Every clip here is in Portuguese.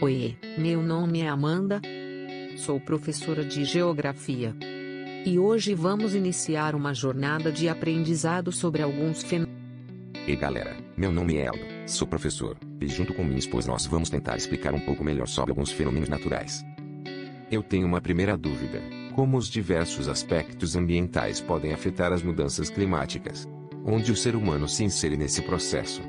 Oiê, meu nome é Amanda. Sou professora de Geografia. E hoje vamos iniciar uma jornada de aprendizado sobre alguns fenômenos. Ei galera, meu nome é Eldo, sou professor, e junto com minha esposa nós vamos tentar explicar um pouco melhor sobre alguns fenômenos naturais. Eu tenho uma primeira dúvida: como os diversos aspectos ambientais podem afetar as mudanças climáticas? Onde o ser humano se insere nesse processo?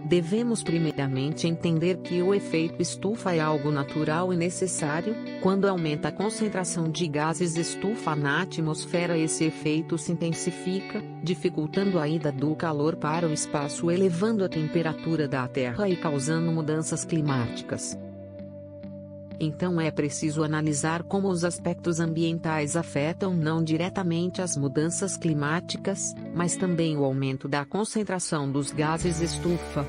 Devemos primeiramente entender que o efeito estufa é algo natural e necessário. Quando aumenta a concentração de gases estufa na atmosfera, esse efeito se intensifica, dificultando a ida do calor para o espaço, elevando a temperatura da Terra e causando mudanças climáticas. Então é preciso analisar como os aspectos ambientais afetam não diretamente as mudanças climáticas, mas também o aumento da concentração dos gases estufa.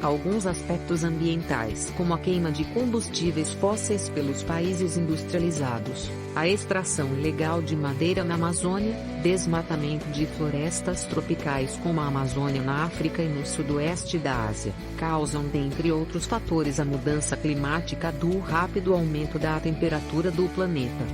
Alguns aspectos ambientais, como a queima de combustíveis fósseis pelos países industrializados, a extração ilegal de madeira na Amazônia, desmatamento de florestas tropicais como a Amazônia na África e no sudoeste da Ásia, causam, dentre outros fatores, a mudança climática do rápido aumento da temperatura do planeta.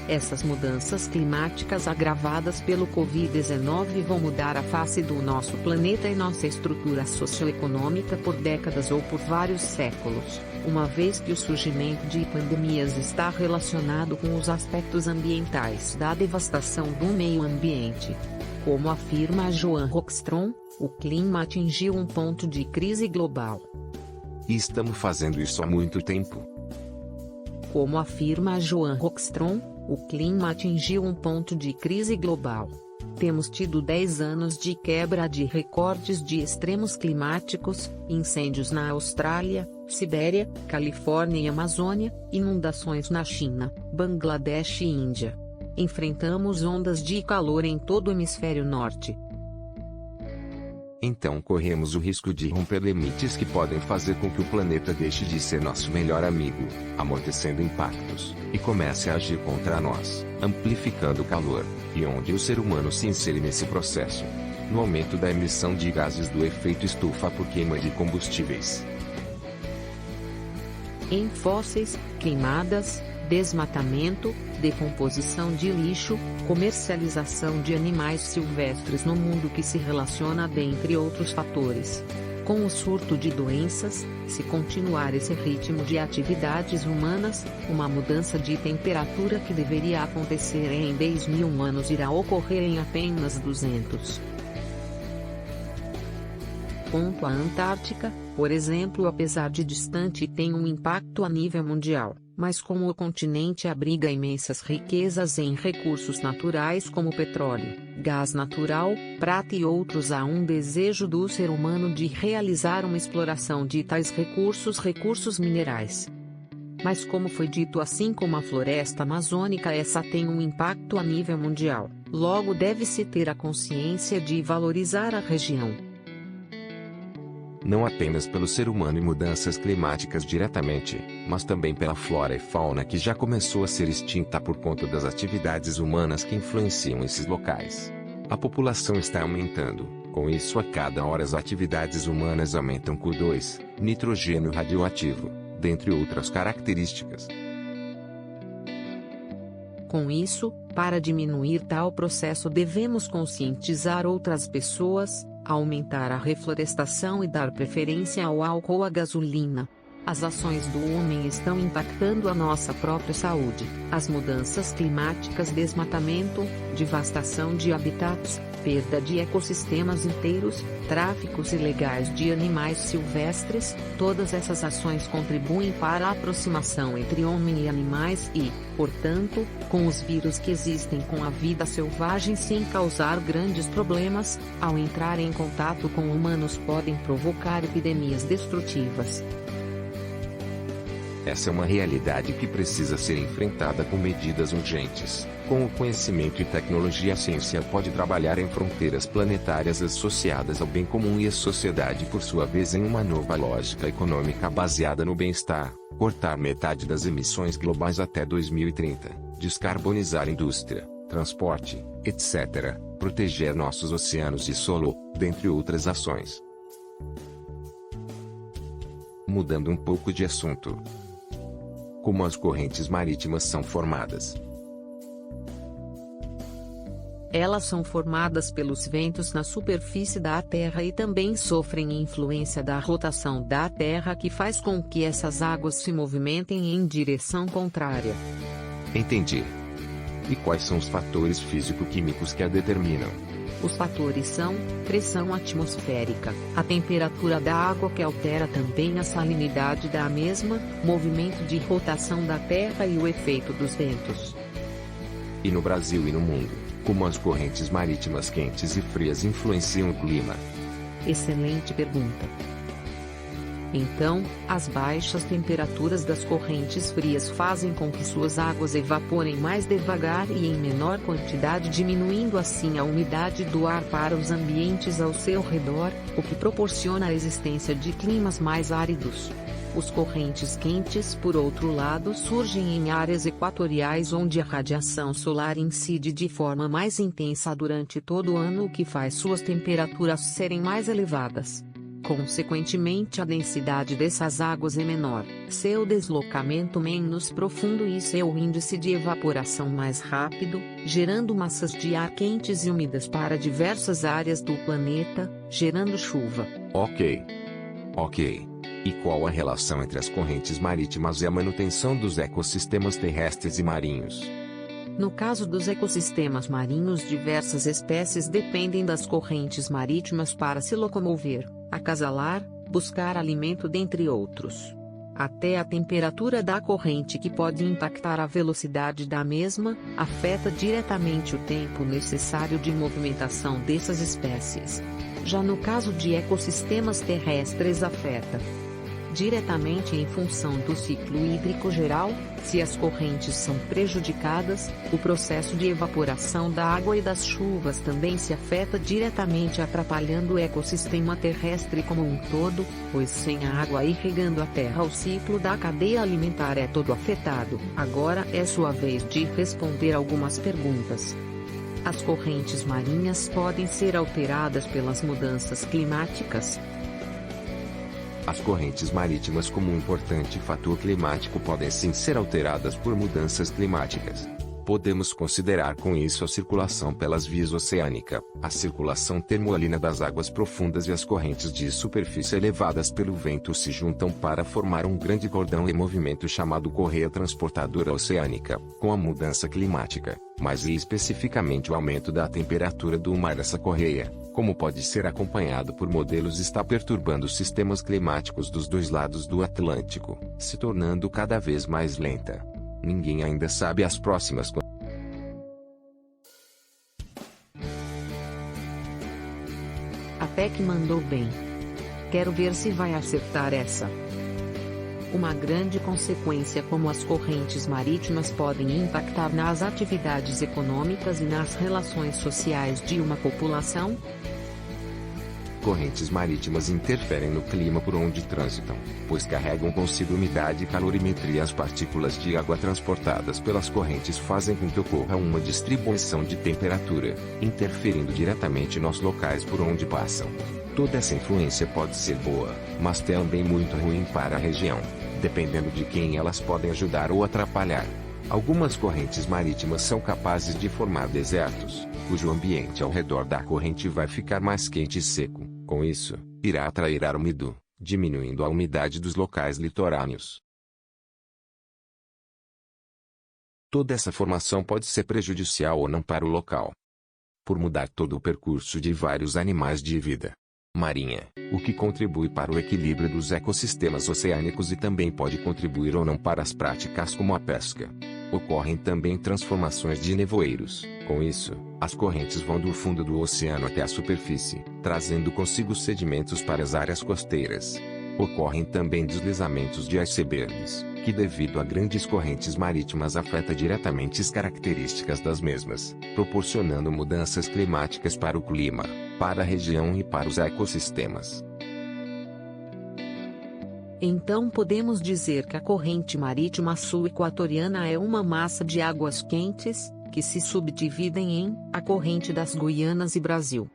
Essas mudanças climáticas agravadas pelo Covid-19 vão mudar a face do nosso planeta e nossa estrutura socioeconômica por décadas ou por vários séculos, uma vez que o surgimento de pandemias está relacionado com os aspectos ambientais da devastação do meio ambiente. Como afirma Johan Rockström, o clima atingiu um ponto de crise global. E estamos fazendo isso há muito tempo. Como afirma Johan Rockström, o clima atingiu um ponto de crise global. Temos tido 10 anos de quebra de recordes de extremos climáticos, incêndios na Austrália, Sibéria, Califórnia e Amazônia, inundações na China, Bangladesh e Índia. Enfrentamos ondas de calor em todo o hemisfério norte. Então corremos o risco de romper limites que podem fazer com que o planeta deixe de ser nosso melhor amigo, amortecendo impactos, e comece a agir contra nós, amplificando o calor, e onde o ser humano se insere nesse processo. No aumento da emissão de gases do efeito estufa por queima de combustíveis em fósseis, queimadas, desmatamento, decomposição de lixo, comercialização de animais silvestres no mundo que se relaciona, dentre outros fatores. Com o surto de doenças, se continuar esse ritmo de atividades humanas, uma mudança de temperatura que deveria acontecer em 10.000 anos irá ocorrer em apenas 200. A Antártica, por exemplo, apesar de distante, tem um impacto a nível mundial, mas como o continente abriga imensas riquezas em recursos naturais como petróleo, gás natural, prata e outros, há um desejo do ser humano de realizar uma exploração de tais recursos minerais. Mas como foi dito, assim como a floresta amazônica, essa tem um impacto a nível mundial, logo deve-se ter a consciência de valorizar a região. Não apenas pelo ser humano e mudanças climáticas diretamente, mas também pela flora e fauna que já começou a ser extinta por conta das atividades humanas que influenciam esses locais. A população está aumentando, com isso a cada hora as atividades humanas aumentam CO2, nitrogênio radioativo, dentre outras características. Com isso, para diminuir tal processo devemos conscientizar outras pessoas, aumentar a reflorestação e dar preferência ao álcool ou à gasolina. As ações do homem estão impactando a nossa própria saúde. As mudanças climáticas, desmatamento, devastação de habitats, perda de ecossistemas inteiros, tráficos ilegais de animais silvestres, todas essas ações contribuem para a aproximação entre homem e animais e, portanto, com os vírus que existem com a vida selvagem sem causar grandes problemas, ao entrar em contato com humanos podem provocar epidemias destrutivas. Essa é uma realidade que precisa ser enfrentada com medidas urgentes. Com o conhecimento e tecnologia, a ciência pode trabalhar em fronteiras planetárias associadas ao bem comum e a sociedade, por sua vez, em uma nova lógica econômica baseada no bem-estar, cortar metade das emissões globais até 2030, descarbonizar indústria, transporte, etc., proteger nossos oceanos e solo, dentre outras ações. Mudando um pouco de assunto. Como as correntes marítimas são formadas? Elas são formadas pelos ventos na superfície da Terra e também sofrem influência da rotação da Terra, que faz com que essas águas se movimentem em direção contrária. Entendi. E quais são os fatores físico-químicos que a determinam? Os fatores são: pressão atmosférica, a temperatura da água que altera também a salinidade da mesma, movimento de rotação da Terra e o efeito dos ventos. E no Brasil e no mundo, como as correntes marítimas quentes e frias influenciam o clima? Excelente pergunta. Então, as baixas temperaturas das correntes frias fazem com que suas águas evaporem mais devagar e em menor quantidade, diminuindo assim a umidade do ar para os ambientes ao seu redor, o que proporciona a existência de climas mais áridos. Os correntes quentes, por outro lado, surgem em áreas equatoriais onde a radiação solar incide de forma mais intensa durante todo o ano, o que faz suas temperaturas serem mais elevadas. Consequentemente, a densidade dessas águas é menor, seu deslocamento menos profundo e seu índice de evaporação mais rápido, gerando massas de ar quentes e úmidas para diversas áreas do planeta, gerando chuva. Ok. E qual a relação entre as correntes marítimas e a manutenção dos ecossistemas terrestres e marinhos? No caso dos ecossistemas marinhos, diversas espécies dependem das correntes marítimas para se locomover, acasalar, buscar alimento, dentre outros. Até a temperatura da corrente, que pode impactar a velocidade da mesma, afeta diretamente o tempo necessário de movimentação dessas espécies. Já no caso de ecossistemas terrestres, afeta diretamente em função do ciclo hídrico geral. Se as correntes são prejudicadas, o processo de evaporação da água e das chuvas também se afeta diretamente, atrapalhando o ecossistema terrestre como um todo, pois sem a água irrigando a terra, o ciclo da cadeia alimentar é todo afetado. Agora é sua vez de responder algumas perguntas. As correntes marinhas podem ser alteradas pelas mudanças climáticas? As correntes marítimas, como um importante fator climático, podem sim ser alteradas por mudanças climáticas. Podemos considerar com isso a circulação pelas vias oceânicas, a circulação termoalina das águas profundas e as correntes de superfície elevadas pelo vento se juntam para formar um grande cordão em movimento chamado correia transportadora oceânica. Com a mudança climática, mas especificamente o aumento da temperatura do mar, essa correia, como pode ser acompanhado por modelos, está perturbando os sistemas climáticos dos dois lados do Atlântico, se tornando cada vez mais lenta. Ninguém ainda sabe as próximas. Até que mandou bem. Quero ver se vai acertar essa. Uma grande consequência: como as correntes marítimas podem impactar nas atividades econômicas e nas relações sociais de uma população? Correntes marítimas interferem no clima por onde transitam, pois carregam consigo umidade e calorimetria. As partículas de água transportadas pelas correntes fazem com que ocorra uma distribuição de temperatura, interferindo diretamente nos locais por onde passam. Toda essa influência pode ser boa, mas também muito ruim para a região, dependendo de quem elas podem ajudar ou atrapalhar. Algumas correntes marítimas são capazes de formar desertos, cujo ambiente ao redor da corrente vai ficar mais quente e seco. Com isso, irá atrair ar úmido, diminuindo a umidade dos locais litorâneos. Toda essa formação pode ser prejudicial ou não para o local, por mudar todo o percurso de vários animais de vida marinha, o que contribui para o equilíbrio dos ecossistemas oceânicos e também pode contribuir ou não para as práticas como a pesca. Ocorrem também transformações de nevoeiros. Com isso, as correntes vão do fundo do oceano até a superfície, trazendo consigo sedimentos para as áreas costeiras. Ocorrem também deslizamentos de icebergs, que devido a grandes correntes marítimas afeta diretamente as características das mesmas, proporcionando mudanças climáticas para o clima, para a região e para os ecossistemas. Então podemos dizer que a corrente marítima sul-equatoriana é uma massa de águas quentes, que se subdividem em a corrente das Guianas e Brasil.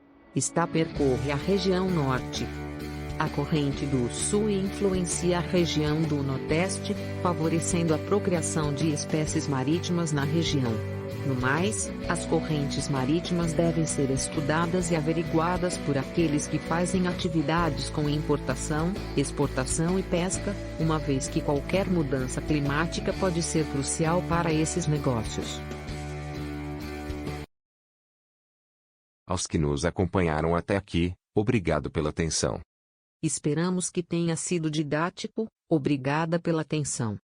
Percorre a região norte. A corrente do sul influencia a região do nordeste, favorecendo a procriação de espécies marítimas na região. No mais, as correntes marítimas devem ser estudadas e averiguadas por aqueles que fazem atividades com importação, exportação e pesca, uma vez que qualquer mudança climática pode ser crucial para esses negócios. Aos que nos acompanharam até aqui, obrigado pela atenção. Esperamos que tenha sido didático. Obrigada pela atenção.